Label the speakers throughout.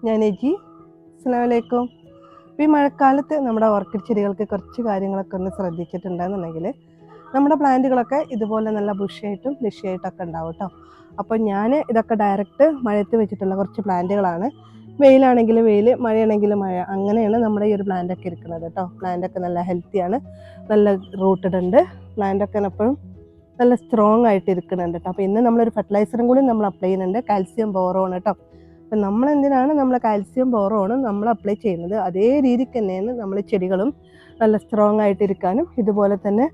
Speaker 1: ഞാൻ എജി. അസ്സലാമു അലൈക്കും. ഈ മഴക്കാലത്ത് നമ്മുടെ ഓർക്കിഡ് ചെടികൾക്ക് കുറച്ച് കാര്യങ്ങളൊക്കെ ഒന്ന് ശ്രദ്ധിച്ചിട്ടുണ്ടെന്നുണ്ടെങ്കിൽ നമ്മുടെ പ്ലാന്റുകളൊക്കെ ഇതുപോലെ നല്ല ബുഷിയായിട്ടും ലിഷിയായിട്ടൊക്കെ ഉണ്ടാവും കേട്ടോ. അപ്പോൾ ഞാൻ ഇതൊക്കെ ഡയറക്റ്റ് മഴയത്ത് വെച്ചിട്ടുള്ള കുറച്ച് പ്ലാന്റുകളാണ്. വെയിലാണെങ്കിൽ വെയിൽ, മഴയാണെങ്കിൽ മഴ, അങ്ങനെയാണ് നമ്മുടെ ഈ ഒരു പ്ലാന്റൊക്കെ ഇരിക്കുന്നത് കേട്ടോ. പ്ലാന്റൊക്കെ നല്ല ഹെൽത്തിയാണ്, നല്ല റൂട്ടഡ് ഉണ്ട്. പ്ലാന്റൊക്കെ എപ്പോഴും നല്ല സ്ട്രോങ് ആയിട്ട് ഇരിക്കുന്നുണ്ട് കേട്ടോ. അപ്പോൾ ഇന്ന് നമ്മളൊരു ഫെർട്ടിലൈസറും കൂടി നമ്മൾ അപ്ലൈ ചെയ്യുന്നുണ്ട്, കാൽസ്യം ബോറോൺ കേട്ടോ. അപ്പം നമ്മൾ എന്തിനാണ് നമ്മൾ കാൽസ്യം ബോറോണും നമ്മൾ അപ്ലൈ ചെയ്യുന്നത്, അതേ രീതിക്ക് തന്നെയാണ് നമ്മൾ ചെടികളും നല്ല സ്ട്രോങ് ആയിട്ടിരിക്കാനും ഇതുപോലെ തന്നെ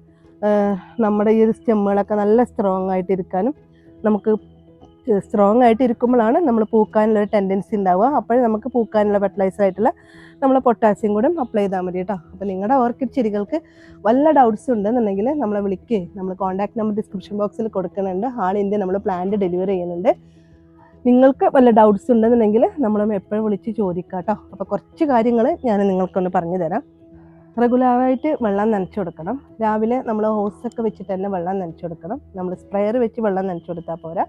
Speaker 1: നമ്മുടെ ഈ ഒരു സ്റ്റെമ്മുകളൊക്കെ നല്ല സ്ട്രോങ് ആയിട്ടിരിക്കാനും നമുക്ക് സ്ട്രോങ് ആയിട്ട് ഇരിക്കുമ്പോഴാണ് നമ്മൾ പൂക്കാനുള്ള ടെൻഡൻസി ഉണ്ടാവുക. അപ്പോഴും നമുക്ക് പൂക്കാനുള്ള ഫെർട്ടിലൈസർ ആയിട്ടുള്ള നമ്മൾ പൊട്ടാസ്യം കൂടെ അപ്ലൈ ചെയ്താൽ മതി കേട്ടോ. അപ്പോൾ നിങ്ങളുടെ ഓർക്കിഡ് ചെടികൾക്ക് വല്ല ഡൗട്ട്സ് ഉണ്ടെന്നുണ്ടെങ്കിൽ നമ്മളെ വിളിക്കുകയും നമ്മൾ കോൺടാക്ട് നമ്പർ ഡിസ്ക്രിപ്ഷൻ ബോക്സിൽ കൊടുക്കുന്നുണ്ട്. ആൾ ഇന്ത്യ നമ്മൾ പ്ലാന്റ് ഡെലിവറി ചെയ്യുന്നുണ്ട്. നിങ്ങൾക്ക് വല്ല ഡൗട്ട്സ് ഉണ്ടെന്നുണ്ടെങ്കിൽ നമ്മളൊന്ന് എപ്പോഴും വിളിച്ച് ചോദിക്കാം കേട്ടോ. അപ്പോൾ കുറച്ച് കാര്യങ്ങൾ ഞാൻ നിങ്ങൾക്കൊന്ന് പറഞ്ഞു തരാം. റെഗുലറായിട്ട് വെള്ളം നനച്ചു കൊടുക്കണം. രാവിലെ നമ്മൾ ഹോസൊക്കെ വെച്ചിട്ട് തന്നെ വെള്ളം നനച്ചു കൊടുക്കണം. നമ്മൾ സ്പ്രെയർ വെച്ച് വെള്ളം നനച്ചു കൊടുത്താൽ പോരാ.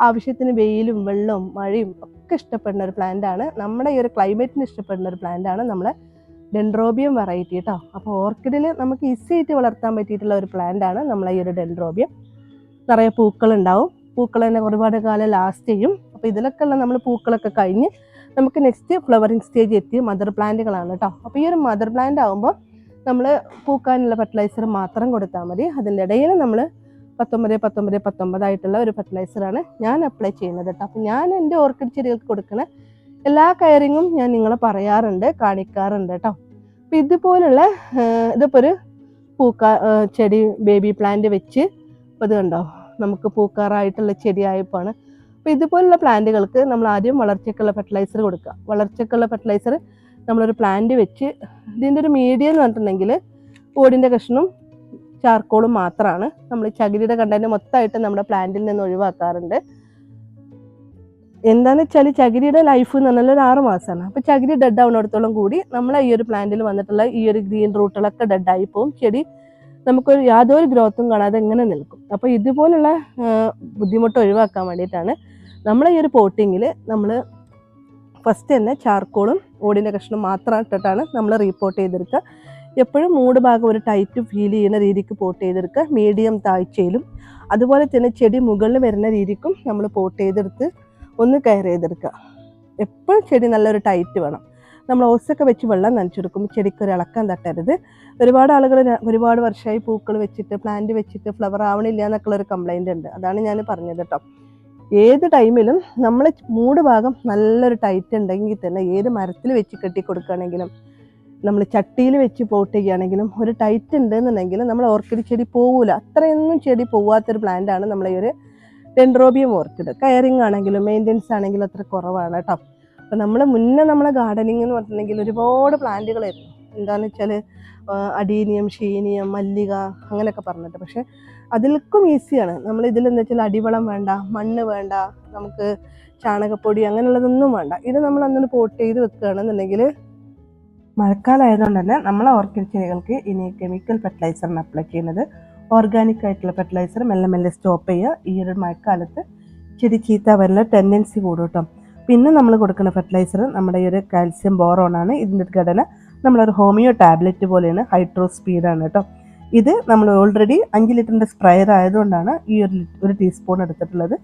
Speaker 1: ആവശ്യത്തിന് വെയിലും വെള്ളവും മഴയും ഒക്കെ ഇഷ്ടപ്പെടുന്ന ഒരു പ്ലാന്റാണ്, നമ്മുടെ ഈ ഒരു ക്ലൈമറ്റിന് ഇഷ്ടപ്പെടുന്ന ഒരു പ്ലാന്റാണ് നമ്മളെ ഡെൻഡ്രോബിയം വെറൈറ്റി കേട്ടോ. അപ്പോൾ ഓർക്കിഡിൽ നമുക്ക് ഈസി ആയിട്ട് വളർത്താൻ പറ്റിയിട്ടുള്ള ഒരു പ്ലാന്റാണ് നമ്മളെ ഈ ഒരു ഡെൻഡ്രോബിയം. നിറയെ പൂക്കളുണ്ടാവും, പൂക്കൾ തന്നെ ഒരുപാട് കാലം ലാസ്റ്റ് ചെയ്യും. അപ്പോൾ ഇതിലൊക്കെ ഉള്ള നമ്മൾ പൂക്കളൊക്കെ കഴിഞ്ഞ് നമുക്ക് നെക്സ്റ്റ് ഫ്ലവറിങ് സ്റ്റേജ് എത്തി മദർ പ്ലാന്റുകളാണ് കേട്ടോ. അപ്പോൾ ഈ ഒരു മദർ പ്ലാന്റ് ആകുമ്പോൾ നമ്മൾ പൂക്കാനുള്ള ഫെർട്ടിലൈസർ മാത്രം കൊടുത്താൽ മതി. അതിൻ്റെ ഇടയിൽ നമ്മൾ 19-19-19 ആയിട്ടുള്ള ഒരു ഫെർട്ടിലൈസറാണ് ഞാൻ അപ്ലൈ ചെയ്യുന്നത് കേട്ടോ. അപ്പോൾ ഞാൻ എൻ്റെ ഓർക്കിഡ് ചെടികൾക്ക് കൊടുക്കുന്ന എല്ലാ കെയറിങ്ങും ഞാൻ നിങ്ങളെ പറയാറുണ്ട്, കാണിക്കാറുണ്ട് കേട്ടോ. അപ്പോൾ ഇതുപോലുള്ള ഇതിപ്പോൾ ഒരു ചെടി ബേബി പ്ലാന്റ് വെച്ച് അപ്പോൾ ഇത് കണ്ടോ, നമുക്ക് പൂക്കാറായിട്ടുള്ള ചെടിയായപ്പോഴാണ്. അപ്പോൾ ഇതുപോലുള്ള പ്ലാന്റുകൾക്ക് നമ്മൾ ആദ്യം വളർച്ചയ്ക്കുള്ള ഫെർട്ടിലൈസർ കൊടുക്കുക. വളർച്ചയ്ക്കുള്ള ഫെർട്ടിലൈസർ നമ്മളൊരു പ്ലാന്റ് വെച്ച്, ഇതിൻ്റെ ഒരു മീഡിയം എന്ന് പറഞ്ഞിട്ടുണ്ടെങ്കിൽ ഓടിൻ്റെ കഷ്ണവും ചാർക്കോളും മാത്രമാണ്. നമ്മൾ ചകിരിയുടെ കണ്ടന്റ് മൊത്തമായിട്ട് നമ്മുടെ പ്ലാന്റിൽ നിന്ന് ഒഴിവാക്കാറുണ്ട്. എന്താണെന്ന് വെച്ചാൽ ചകിരിയുടെ ലൈഫ് എന്ന് പറഞ്ഞാൽ ഒരു 6 മാസമാണ്. അപ്പോൾ ചകിരി ഡെഡ് ആവുന്നിടത്തോളം കൂടി നമ്മളെ ഈ ഒരു പ്ലാന്റിൽ വന്നിട്ടുള്ള ഈ ഒരു ഗ്രീൻ റൂട്ടുകളൊക്കെ ഡെഡായി പോകും. ചെടി നമുക്കൊരു യാതൊരു ഗ്രോത്തും കാണാതെ എങ്ങനെ നിൽക്കും. അപ്പോൾ ഇതുപോലുള്ള ബുദ്ധിമുട്ട് ഒഴിവാക്കാൻ വേണ്ടിയിട്ടാണ് നമ്മൾ ഈ ഒരു പോട്ടിങ്ങിൽ നമ്മൾ ഫസ്റ്റ് തന്നെ ചാർക്കോളും ഓടിൻ്റെ കഷ്ണം മാത്രം ഇട്ടിട്ടാണ് നമ്മൾ റീപോർട്ട് ചെയ്തെടുക്കുക. എപ്പോഴും മൂട് ഭാഗം ഒരു ടൈറ്റ് ഫീൽ ചെയ്യുന്ന രീതിക്ക് പോട്ട് ചെയ്തെടുക്കുക. മീഡിയം താഴ്ചയിലും അതുപോലെ തന്നെ ചെടി മുകളിൽ വരുന്ന രീതിക്കും നമ്മൾ പോട്ട് ചെയ്തെടുത്ത് ഒന്ന് കെയർ ചെയ്തെടുക്കുക. എപ്പോഴും ചെടി നല്ലൊരു ടൈറ്റ് വേണം. നമ്മൾ ഓസൊക്കെ വെച്ച് വെള്ളം നനച്ചെടുക്കുമ്പോൾ ചെടിക്ക് ഒരു ഇളക്കം തട്ടരുത്. ഒരുപാട് ആളുകൾ ഒരുപാട് വർഷമായി പൂക്കൾ വെച്ചിട്ട് പ്ലാന്റ് വെച്ചിട്ട് ഫ്ലവർ ആവണില്ല എന്നൊക്കെയുള്ളൊരു കംപ്ലൈൻറ്റ് ഉണ്ട്. അതാണ് ഞാൻ പറഞ്ഞത് കേട്ടോ. ഏത് ടൈമിലും നമ്മൾ മൂട് ഭാഗം നല്ലൊരു ടൈറ്റ് ഉണ്ടെങ്കിൽ തന്നെ ഏത് മരത്തിൽ വെച്ച് കെട്ടി കൊടുക്കുകയാണെങ്കിലും നമ്മൾ ചട്ടിയിൽ വെച്ച് പോട്ട് ചെയ്യുകയാണെങ്കിലും ഒരു ടൈറ്റ് ഉണ്ടെന്നുണ്ടെങ്കിൽ നമ്മൾ ഓർക്കിഡ് ചെടി പോവില്ല. അത്രയൊന്നും ചെടി പോവാത്തൊരു പ്ലാന്റാണ് നമ്മളെ ഈ ഒരു ഡെൻഡ്രോബിയം ഓർക്കിഡ്. കെയറിങ് ആണെങ്കിലും മെയിൻ്റെനൻസ് ആണെങ്കിലും അത്ര കുറവാണ് കേട്ടോ. അപ്പോൾ നമ്മൾ മുന്നേ നമ്മളെ ഗാർഡനിങ് എന്ന് പറഞ്ഞിട്ടുണ്ടെങ്കിൽ ഒരുപാട് പ്ലാന്റുകളായിരുന്നു. എന്താണെന്ന് വെച്ചാൽ അഡീനിയം, ഷീനിയം, മല്ലിക അങ്ങനെയൊക്കെ പറഞ്ഞിട്ട്. പക്ഷേ അതിൽക്കും ഈസിയാണ്. നമ്മൾ ഇതിലെന്ന് വെച്ചാൽ അടിവളം വേണ്ട, മണ്ണ് വേണ്ട, നമുക്ക് ചാണകപ്പൊടി അങ്ങനെയുള്ളതൊന്നും വേണ്ട. ഇത് നമ്മൾ അന്നൊന്ന് പോട്ട് ചെയ്ത് വെക്കുകയാണെന്നുണ്ടെങ്കിൽ മഴക്കാലമായതുകൊണ്ട് തന്നെ നമ്മളെ ഓർക്കിഡ് ചെടികൾക്ക് ഇനി കെമിക്കൽ ഫെർട്ടിലൈസറിന് അപ്ലൈ ചെയ്യുന്നത് ഓർഗാനിക് ആയിട്ടുള്ള ഫെർട്ടിലൈസർ മെല്ലെ മെല്ലെ സ്റ്റോപ്പ് ചെയ്യുക. ഈ ഒരു മഴക്കാലത്ത് ചെടി ചീത്ത വരുന്ന ടെൻഡൻസി കൂടും കേട്ടോ. പിന്നെ നമ്മൾ കൊടുക്കുന്ന ഫെർട്ടിലൈസർ നമ്മുടെ ഈ ഒരു കാൽസ്യം ബോറോണാണ്. ഇതിൻ്റെ ഘടന നമ്മളൊരു ഹോമിയോ ടാബ്ലറ്റ് പോലെയാണ്, ഹൈഡ്രോ സ്പീഡാണ് കേട്ടോ. ഇത് നമ്മൾ ഓൾറെഡി 5 ലിറ്ററിൻ്റെ സ്പ്രയർ ആയതുകൊണ്ടാണ് ഈ ഒരു ടീസ്പൂൺ എടുത്തിട്ടുള്ളത്.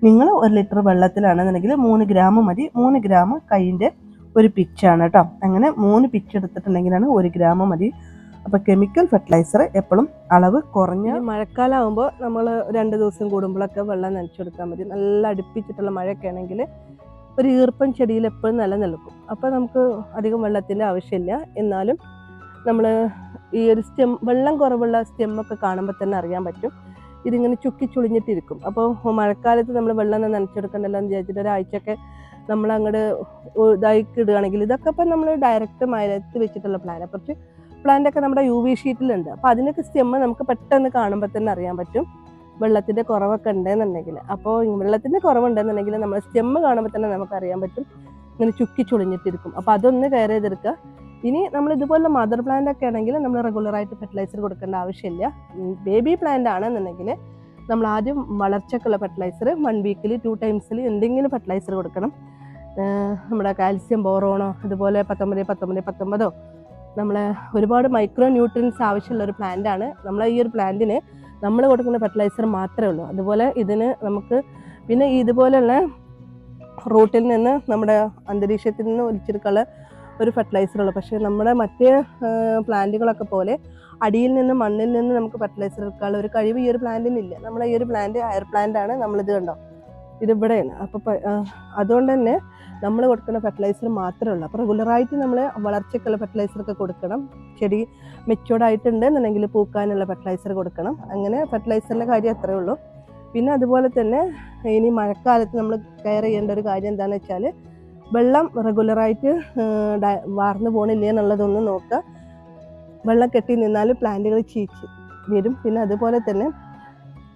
Speaker 1: നിങ്ങൾ 1 ലിറ്റർ വെള്ളത്തിലാണെന്നുണ്ടെങ്കിൽ 3 ഗ്രാം മതി. 3 ഗ്രാം കൈൻ്റെ ഒരു പിച്ചാണ് കേട്ടോ. അങ്ങനെ 3 പിച്ച് എടുത്തിട്ടുണ്ടെങ്കിലാണ് 1 ഗ്രാം മതി. അപ്പോൾ കെമിക്കൽ ഫെർട്ടിലൈസർ എപ്പോഴും അളവ് കുറഞ്ഞ. മഴക്കാലം ആകുമ്പോൾ നമ്മൾ 2 ദിവസം കൂടുമ്പോഴൊക്കെ വെള്ളം നനച്ചെടുത്താൽ മതി. നല്ല അടുപ്പിച്ചിട്ടുള്ള മഴയൊക്കെ ആണെങ്കിൽ ഒരു ഈർപ്പം ചെടിയിൽ എപ്പോഴും നിലനിൽക്കും. അപ്പോൾ നമുക്ക് അധികം വെള്ളത്തിൻ്റെ ആവശ്യമില്ല. എന്നാലും നമ്മൾ ഈ ഒരു വെള്ളം കുറവുള്ള സ്റ്റെമ്മൊക്കെ കാണുമ്പോൾ തന്നെ അറിയാൻ പറ്റും ഇതിങ്ങനെ ചുക്കി ചുളിഞ്ഞിട്ടിരിക്കും. അപ്പോൾ മഴക്കാലത്ത് നമ്മൾ വെള്ളം നനച്ചെടുക്കണ്ടല്ലോ എന്ന് വിചാരിച്ചിട്ട് ഒരാഴ്ചയൊക്കെ നമ്മൾ അങ്ങോട്ട് ഇതാക്കി ഇടുകയാണെങ്കിൽ ഇതൊക്കെ ഇപ്പം നമ്മൾ ഡയറക്റ്റ് മരത്ത് വെച്ചിട്ടുള്ള കുറച്ച് പ്ലാന്റൊക്കെ നമ്മുടെ UV ഷീറ്റിലുണ്ട്. അപ്പോൾ അതിനൊക്കെ സ്റ്റെമ്മ് നമുക്ക് പെട്ടെന്ന് കാണുമ്പോൾ തന്നെ അറിയാൻ പറ്റും വെള്ളത്തിൻ്റെ കുറവൊക്കെ ഉണ്ടെന്നുണ്ടെങ്കിൽ. അപ്പോൾ വെള്ളത്തിൻ്റെ കുറവുണ്ടെന്നുണ്ടെങ്കിൽ നമ്മൾ സ്റ്റെമ്മ് കാണുമ്പോൾ തന്നെ നമുക്കറിയാൻ പറ്റും ഇങ്ങനെ ചുക്കി ചുളിഞ്ഞിട്ടിരിക്കും. അപ്പോൾ അതൊന്ന് കെയർ ചെയ്തെടുക്കുക. ഇനി നമ്മൾ ഇതുപോലുള്ള മദർ പ്ലാന്റ് ഒക്കെ ആണെങ്കിൽ നമ്മൾ റെഗുലറായിട്ട് ഫെർട്ടിലൈസർ കൊടുക്കേണ്ട ആവശ്യമില്ല. ബേബി പ്ലാന്റ് ആണെന്നുണ്ടെങ്കിൽ നമ്മൾ ആദ്യം വളർച്ചക്കുള്ള ഫെർട്ടിലൈസർ 1 വീക്കിൽ 2 ടൈംസിൽ എന്തെങ്കിലും ഫെർട്ടിലൈസർ കൊടുക്കണം. നമ്മുടെ കാൽസ്യം ബോറോണോ അതുപോലെ 19 നമ്മളെ ഒരുപാട് മൈക്രോ ന്യൂട്രിയൻസ് ആവശ്യമുള്ള ഒരു പ്ലാന്റ് ആണ്. നമ്മളെ ഈ ഒരു പ്ലാന്റിന് നമ്മൾ കൊടുക്കുന്ന ഫെർട്ടിലൈസർ മാത്രമേ ഉള്ളൂ. അതുപോലെ ഇതിന് നമുക്ക് പിന്നെ ഇതുപോലെയുള്ള റൂട്ടിൽ നിന്ന് നമ്മുടെ അന്തരീക്ഷത്തിൽ നിന്ന് ഒലിച്ചെടുക്കാനുള്ള ഒരു ഫെർട്ടിലൈസർ ഉള്ളൂ. പക്ഷേ നമ്മുടെ മറ്റേ പ്ലാന്റുകളൊക്കെ പോലെ അടിയിൽ നിന്ന് മണ്ണിൽ നിന്ന് നമുക്ക് ഫെർട്ടിലൈസർ എടുക്കാനുള്ള ഒരു കഴിവ് ഈ ഒരു പ്ലാന്റിനില്ല. നമ്മളെ ഈ ഒരു പ്ലാന്റ് ഹയർ പ്ലാന്റ് ആണ്. നമ്മളിത് കണ്ടോ, ഇതിവിടെയാണ്. അപ്പോൾ അതുകൊണ്ട് തന്നെ നമ്മൾ കൊടുക്കുന്ന ഫെർട്ടിലൈസർ മാത്രമേ ഉള്ളൂ. അപ്പോൾ റെഗുലറായിട്ട് നമ്മൾ വളർച്ചയ്ക്കുള്ള ഫെർട്ടിലൈസറൊക്കെ കൊടുക്കണം. ചെടി മെച്ചൂർഡായിട്ടുണ്ട് എന്നുണ്ടെങ്കിൽ പൂക്കാനുള്ള ഫെർട്ടിലൈസർ കൊടുക്കണം. അങ്ങനെ ഫെർട്ടിലൈസറിൻ്റെ കാര്യം അത്രയേ ഉള്ളൂ. പിന്നെ അതുപോലെ തന്നെ ഇനി മഴക്കാലത്ത് നമ്മൾ കെയർ ചെയ്യേണ്ട ഒരു കാര്യം എന്താണെന്ന് വെച്ചാൽ വെള്ളം റെഗുലറായിട്ട് വാർന്നു പോകണില്ലേ എന്നുള്ളതൊന്ന് നോക്കുക. വെള്ളം കെട്ടി നിന്നാൽ പ്ലാന്റുകൾ ചീച്ച് വരും. പിന്നെ അതുപോലെ തന്നെ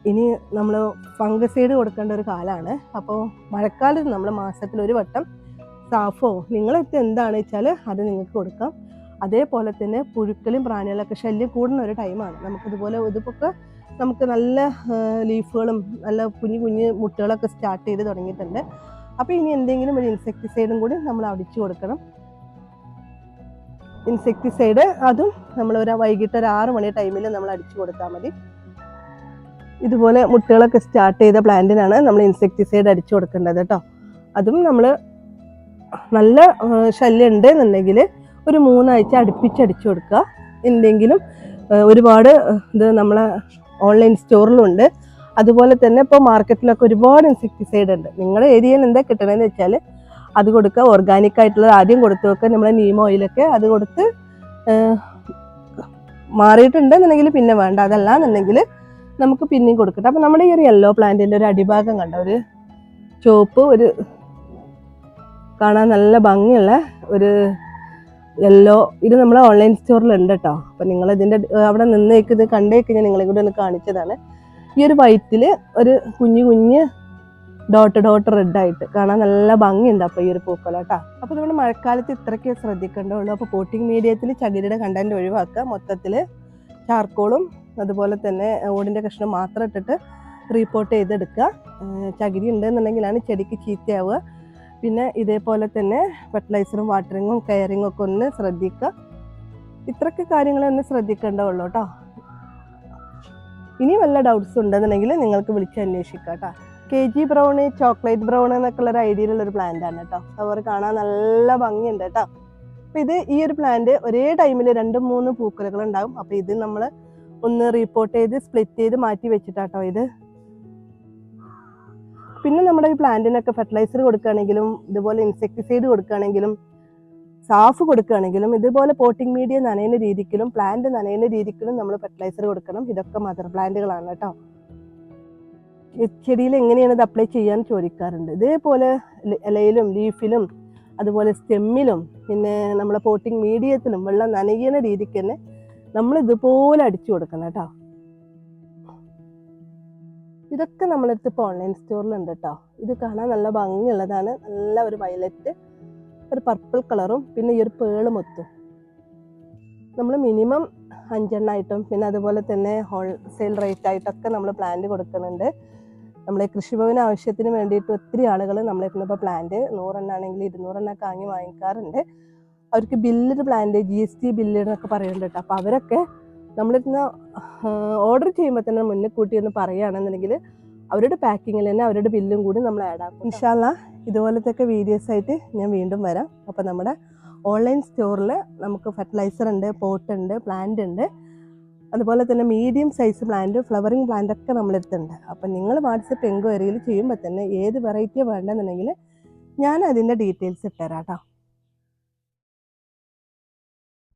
Speaker 1: ഇനി നമ്മൾ ഫംഗസൈഡ് കൊടുക്കേണ്ട ഒരു കാലമാണ്. അപ്പോൾ മഴക്കാലത്ത് നമ്മൾ മാസത്തിൽ ഒരു വട്ടം സാഫോ നിങ്ങളെടുത്ത് എന്താണെന്ന് വെച്ചാൽ അത് നിങ്ങൾക്ക് കൊടുക്കാം. അതേപോലെ തന്നെ പുഴുക്കളും പ്രാണികളൊക്കെ ശല്യം കൂടുന്ന ഒരു ടൈമാണ്. നമുക്കിതുപോലെ ഇതൊക്കെ നമുക്ക് നല്ല ലീഫുകളും നല്ല കുഞ്ഞു മുട്ടുകളൊക്കെ സ്റ്റാർട്ട് ചെയ്ത് തുടങ്ങിയിട്ടുണ്ട്. അപ്പോൾ ഇനി എന്തെങ്കിലും ഒരു ഇൻസെക്ടിസൈഡും കൂടി നമ്മൾ അടിച്ചു കൊടുക്കണം. ഇൻസെക്ടിസൈഡ് അതും നമ്മൾ വൈകിട്ട് ഒരു 6 മണി ടൈമിൽ നമ്മൾ അടിച്ചു കൊടുത്താൽ മതി. ഇതുപോലെ മുട്ടുകളൊക്കെ സ്റ്റാർട്ട് ചെയ്ത പ്ലാന്റിനാണ് നമ്മൾ ഇൻസെക്ടിസൈഡ് അടിച്ചു കൊടുക്കേണ്ടത് കേട്ടോ. അതും നമ്മൾ നല്ല ശല്യം ഉണ്ട് എന്നുണ്ടെങ്കിൽ ഒരു 3 ആഴ്ച അടുപ്പിച്ചടിച്ചു കൊടുക്കുക. എന്തെങ്കിലും ഒരുപാട് ഇത് നമ്മളെ ഓൺലൈൻ സ്റ്റോറിലുണ്ട്. അതുപോലെ തന്നെ ഇപ്പോൾ മാർക്കറ്റിലൊക്കെ ഒരുപാട് ഇൻസെക്ടിസൈഡ് ഉണ്ട്. നിങ്ങളുടെ ഏരിയയിൽ എന്താ കിട്ടണമെന്ന് വെച്ചാൽ അത് കൊടുക്കുക. ഓർഗാനിക് ആയിട്ടുള്ളത് ആദ്യം കൊടുത്തു വെക്കുക. നമ്മളെ നീം ഓയിലൊക്കെ അത് കൊടുത്ത് മാറിയിട്ടുണ്ടെന്നുണ്ടെങ്കിൽ പിന്നെ വേണ്ട. അതല്ല എന്നുണ്ടെങ്കിൽ നമുക്ക് പിന്നെയും കൊടുക്കട്ടെ. അപ്പം നമ്മുടെ ഈ ഒരു യെല്ലോ പ്ലാന്റിൻ്റെ ഒരു അടിഭാഗം കണ്ട ഒരു ചുവപ്പ് ഒരു കാണാൻ നല്ല ഭംഗിയുള്ള ഒരു യെല്ലോ, ഇത് നമ്മളെ ഓൺലൈൻ സ്റ്റോറിലുണ്ട് കേട്ടോ. അപ്പം നിങ്ങളിതിൻ്റെ അവിടെ നിന്നേക്ക് ഇത് കണ്ടേക്ക് ഞാൻ നിങ്ങളെ കൂടെ ഒന്ന് കാണിച്ചതാണ്. ഈ ഒരു വൈറ്റിൽ ഒരു കുഞ്ഞ് ഡോട്ട് റെഡായിട്ട് കാണാൻ നല്ല ഭംഗിയുണ്ട്. അപ്പോൾ ഈ ഒരു പൂക്കൾ കേട്ടോ. അപ്പോൾ നമ്മുടെ മഴക്കാലത്ത് ഇത്രയ്ക്ക് ശ്രദ്ധിക്കേണ്ടതുള്ളൂ. അപ്പോൾ പോട്ടിംഗ് മീഡിയത്തിൽ ചകിരിയുടെ കണ്ടന്റ് ഒഴിവാക്കുക. മൊത്തത്തിൽ ചാർക്കോളും അതുപോലെ തന്നെ ഓടിൻ്റെ കഷ്ണം മാത്രം ഇട്ടിട്ട് റീപോർട്ട് ചെയ്തെടുക്കുക. ചകിരി ഉണ്ടെന്നുണ്ടെങ്കിലാണ് ചെടിക്ക് ചീത്തയാവുക. പിന്നെ ഇതേപോലെ തന്നെ ഫെർട്ടിലൈസറും വാട്ടറിങ്ങും കെയറിങ്ങും ഒക്കെ ഒന്ന് ശ്രദ്ധിക്കുക. ഇത്രയ്ക്ക് കാര്യങ്ങളൊന്ന് ശ്രദ്ധിക്കേണ്ടതുള്ളൂ കേട്ടോ. ഇനി വല്ല ഡൗട്ട്സ് ഉണ്ടെന്നുണ്ടെങ്കിൽ നിങ്ങൾക്ക് വിളിച്ച് അന്വേഷിക്കാം കേട്ടോ. KG ബ്രൗണ്, ചോക്ലേറ്റ് ബ്രൗൺ എന്നൊക്കെ ഉള്ളൊരു ഐഡിയയിലുള്ളൊരു പ്ലാന്റ് ആണ് കേട്ടോ. അവർ കാണാൻ നല്ല ഭംഗിയുണ്ട് കേട്ടോ. അപ്പോൾ ഇത് ഈ ഒരു പ്ലാന്റ് ഒരേ ടൈമിൽ 2-3 പൂക്കലുകൾ ഉണ്ടാകും. അപ്പോൾ ഇത് നമ്മൾ ഒന്ന് റീപോർട്ട് ചെയ്ത് സ്പ്ലിറ്റ് ചെയ്ത് മാറ്റി വെച്ചിട്ടാട്ടോ ഇത്. പിന്നെ നമ്മുടെ ഈ പ്ലാന്റിനൊക്കെ ഫെർട്ടിലൈസർ കൊടുക്കുകയാണെങ്കിലും ഇതുപോലെ ഇൻസെക്ടിസൈഡ് കൊടുക്കുകയാണെങ്കിലും സാഫ് കൊടുക്കുകയാണെങ്കിലും ഇതുപോലെ പോട്ടിംഗ് മീഡിയ നനയുന്ന രീതിക്കിലും പ്ലാന്റ് നനയുന്ന രീതിക്കിലും നമ്മൾ ഫെർട്ടിലൈസർ കൊടുക്കണം. ഇതൊക്കെ മദർ പ്ലാന്റുകളാണ് കേട്ടോ. ചെടിയിൽ എങ്ങനെയാണ് ഇത് അപ്ലൈ ചെയ്യാൻ ചോദിക്കാറുണ്ട്. ഇതേപോലെ ഇലയിലും ലീഫിലും അതുപോലെ സ്റ്റെമ്മിലും പിന്നെ നമ്മളെ പോട്ടിംഗ് മീഡിയത്തിലും വെള്ളം നനയുന്ന രീതിക്ക് തന്നെ നമ്മൾ ഇതുപോലെ അടിച്ചു കൊടുക്കണം കേട്ടോ. ഇതൊക്കെ നമ്മളെടുത്ത് ഇപ്പോൾ ഓൺലൈൻ സ്റ്റോറിലുണ്ട് കേട്ടോ. ഇത് കാണാൻ നല്ല ഭംഗിയുള്ളതാണ്. നല്ല ഒരു വയലറ്റ്, ഒരു പർപ്പിൾ കളറും പിന്നെ ഈ ഒരു പേള് മൊത്തം നമ്മൾ മിനിമം 5 എണ്ണമായിട്ടും പിന്നെ അതുപോലെ തന്നെ ഹോൾസെയിൽ റേറ്റ് ആയിട്ടൊക്കെ നമ്മൾ പ്ലാന്റ് കൊടുക്കുന്നുണ്ട്. നമ്മളെ കൃഷിഭവന ആവശ്യത്തിന് വേണ്ടിയിട്ട് ഒത്തിരി ആളുകൾ നമ്മളിപ്പോൾ പ്ലാന്റ് 100 എണ്ണാണെങ്കിൽ 200 എണ്ണൊക്കെ വാങ്ങി വാങ്ങിക്കാറുണ്ട്. അവർക്ക് ബില്ലിഡ് പ്ലാന്റ് GST ബില്ല് എന്നൊക്കെ പറയുന്നുണ്ട് കേട്ടോ. അപ്പോൾ അവരൊക്കെ നമ്മളിന്ന് ഓർഡർ ചെയ്യുമ്പോൾ തന്നെ മുന്നേ കൂട്ടി ഒന്ന് പറയുകയാണെന്നുണ്ടെങ്കിൽ അവരുടെ പാക്കിങ്ങിൽ തന്നെ അവരുടെ ബില്ലും കൂടി നമ്മൾ ആഡ് ആക്കും. ഇൻഷാ അല്ലാ ഇതുപോലത്തെ വീഡിയോസ് ആയിട്ട് ഞാൻ വീണ്ടും വരാം. അപ്പോൾ നമ്മുടെ ഓൺലൈൻ സ്റ്റോറിൽ നമുക്ക് ഫെർട്ടിലൈസർ ഉണ്ട്, പോട്ട് ഉണ്ട്, പ്ലാന്റ് ഉണ്ട്, അതുപോലെ തന്നെ medium size plant, flowering plant ഒക്കെ നമ്മളെടുത്തുണ്ട്. അപ്പം നിങ്ങൾ വാട്സപ്പ് എൻക്വയറിയിൽ ചെയ്യുമ്പോൾ തന്നെ ഏത് വെറൈറ്റിയാണ് വേണ്ടതെന്നുണ്ടെങ്കിൽ ഞാൻ അതിൻ്റെ ഡീറ്റെയിൽസ് ഇട്ടുതരാം കേട്ടോ.